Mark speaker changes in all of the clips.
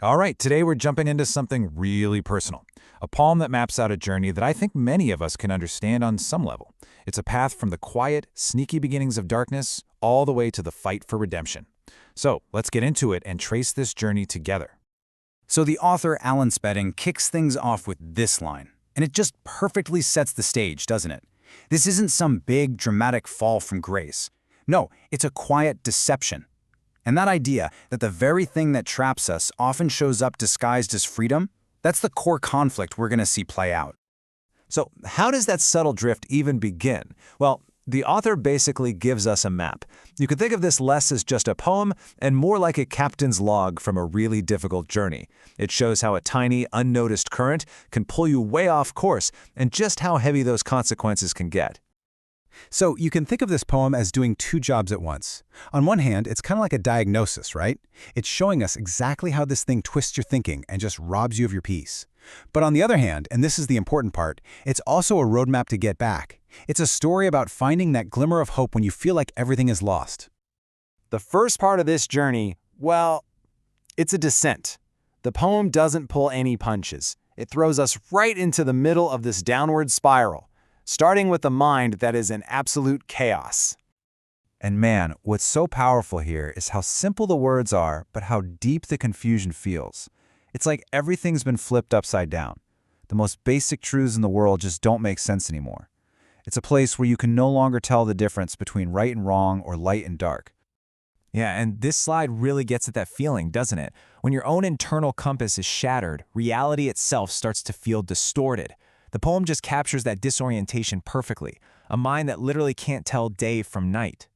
Speaker 1: All right, today we're jumping into something really personal. A poem that maps out a journey that I think many of us can understand on some level. It's a path from the quiet, sneaky beginnings of darkness all the way to the fight for redemption. So let's get into it and trace this journey together.
Speaker 2: So the author, Alan Spedding, kicks things off with this line. And it just perfectly sets the stage, doesn't it? This isn't some big, dramatic fall from grace. No, it's a quiet deception. And that idea that the very thing that traps us often shows up disguised as freedom, that's the core conflict we're going to see play out.
Speaker 3: So how does that subtle drift even begin? Well, the author basically gives us a map. You could think of this less as just a poem and more like a captain's log from a really difficult journey. It shows how a tiny, unnoticed current can pull you way off course and just how heavy those consequences can get.
Speaker 4: So you can think of this poem as doing two jobs at once. On one hand, it's kind of like a diagnosis, right? It's showing us exactly how this thing twists your thinking and just robs you of your peace. But on the other hand, and this is the important part, it's also a roadmap to get back. It's a story about finding that glimmer of hope when you feel like everything is lost.
Speaker 5: The first part of this journey, well, it's a descent. The poem doesn't pull any punches. It throws us right into the middle of this downward spiral, starting with a mind that is in absolute chaos.
Speaker 1: And man, what's so powerful here is how simple the words are, but how deep the confusion feels. It's like everything's been flipped upside down. The most basic truths in the world just don't make sense anymore. It's a place where you can no longer tell the difference between right and wrong or light and dark.
Speaker 3: Yeah, and this slide really gets at that feeling, doesn't it? When your own internal compass is shattered, reality itself starts to feel distorted. The poem just captures that disorientation perfectly, a mind that literally can't tell day from night.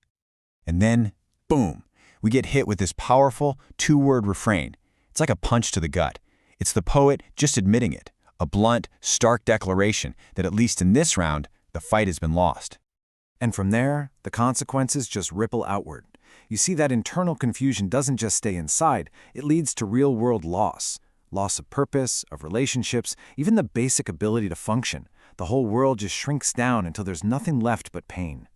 Speaker 2: And then, boom, we get hit with this powerful two-word refrain. It's like a punch to the gut. It's the poet just admitting it, a blunt, stark declaration that at least in this round, the fight has been lost.
Speaker 1: And from there, the consequences just ripple outward. You see that internal confusion doesn't just stay inside, it leads to real-world loss. Loss of purpose, of relationships, even the basic ability to function. The whole world just shrinks down until there's nothing left but pain.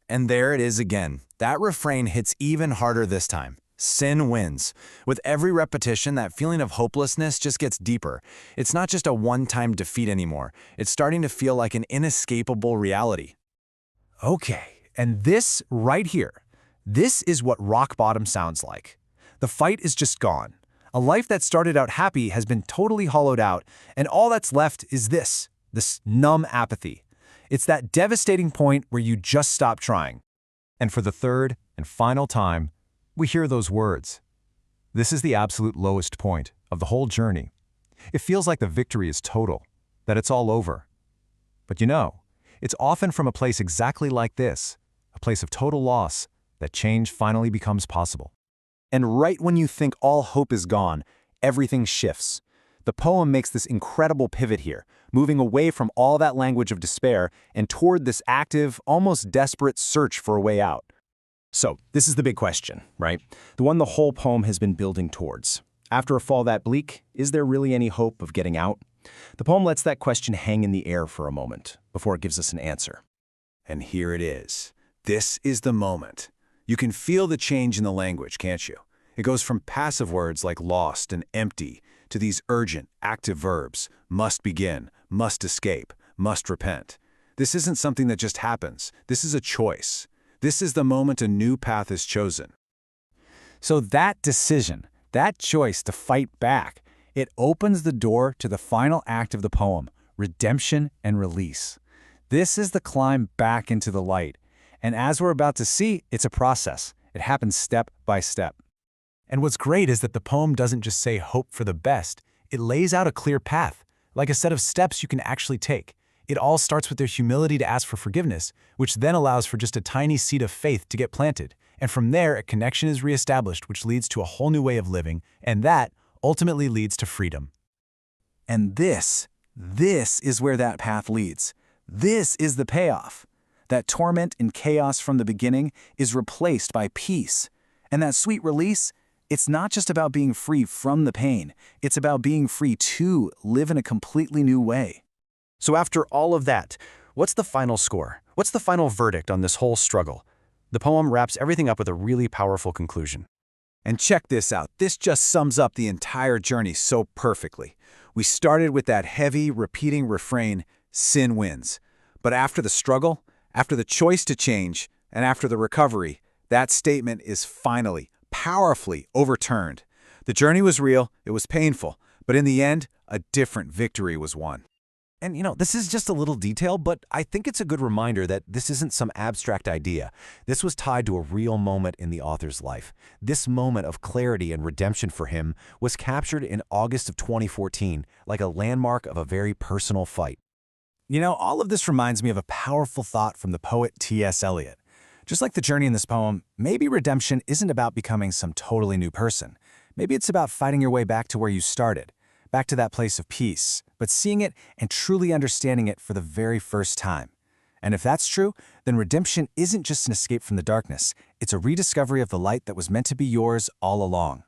Speaker 5: And there it is again. That refrain hits even harder this time. Sin wins. With every repetition, that feeling of hopelessness just gets deeper. It's not just a one-time defeat anymore. It's starting to feel like an inescapable reality.
Speaker 3: Okay, and this right here, this is what rock bottom sounds like. The fight is just gone. A life that started out happy has been totally hollowed out, and all that's left is this numb apathy. It's that devastating point where you just stop trying.
Speaker 6: And for the third and final time, we hear those words. This is the absolute lowest point of the whole journey. It feels like the victory is total, that it's all over. But you know, it's often from a place exactly like this, a place of total loss, that change finally becomes possible.
Speaker 5: And right when you think all hope is gone, everything shifts. The poem makes this incredible pivot here, moving away from all that language of despair and toward this active, almost desperate search for a way out. So, this is the big question, right? The one the whole poem has been building towards. After a fall that bleak, is there really any hope of getting out? The poem lets that question hang in the air for a moment before it gives us an answer.
Speaker 1: And here it is. This is the moment. You can feel the change in the language, can't you? It goes from passive words like lost and empty to these urgent, active verbs, must begin, must escape, must repent. This isn't something that just happens. This is a choice. This is the moment a new path is chosen.
Speaker 2: So that decision, that choice to fight back, it opens the door to the final act of the poem, redemption and release. This is the climb back into the light. And as we're about to see, it's a process. It happens step by step.
Speaker 3: And what's great is that the poem doesn't just say hope for the best, it lays out a clear path, like a set of steps you can actually take. It all starts with their humility to ask for forgiveness, which then allows for just a tiny seed of faith to get planted. And from there, a connection is reestablished, which leads to a whole new way of living, and that ultimately leads to freedom.
Speaker 1: And this is where that path leads. This is the payoff. That torment and chaos from the beginning is replaced by peace. And that sweet release, it's not just about being free from the pain. It's about being free to live in a completely new way.
Speaker 5: So after all of that, what's the final score? What's the final verdict on this whole struggle? The poem wraps everything up with a really powerful conclusion.
Speaker 1: And check this out. This just sums up the entire journey so perfectly. We started with that heavy, repeating refrain, sin wins. But after the struggle, after the choice to change, and after the recovery, that statement is finally, powerfully overturned. The journey was real, it was painful, but in the end, a different victory was won.
Speaker 6: And this is just a little detail, but I think it's a good reminder that this isn't some abstract idea. This was tied to a real moment in the author's life. This moment of clarity and redemption for him was captured in August of 2014, like a landmark of a very personal fight.
Speaker 2: All of this reminds me of a powerful thought from the poet T.S. Eliot. Just like the journey in this poem, maybe redemption isn't about becoming some totally new person. Maybe it's about fighting your way back to where you started, back to that place of peace, but seeing it and truly understanding it for the very first time. And if that's true, then redemption isn't just an escape from the darkness, it's a rediscovery of the light that was meant to be yours all along.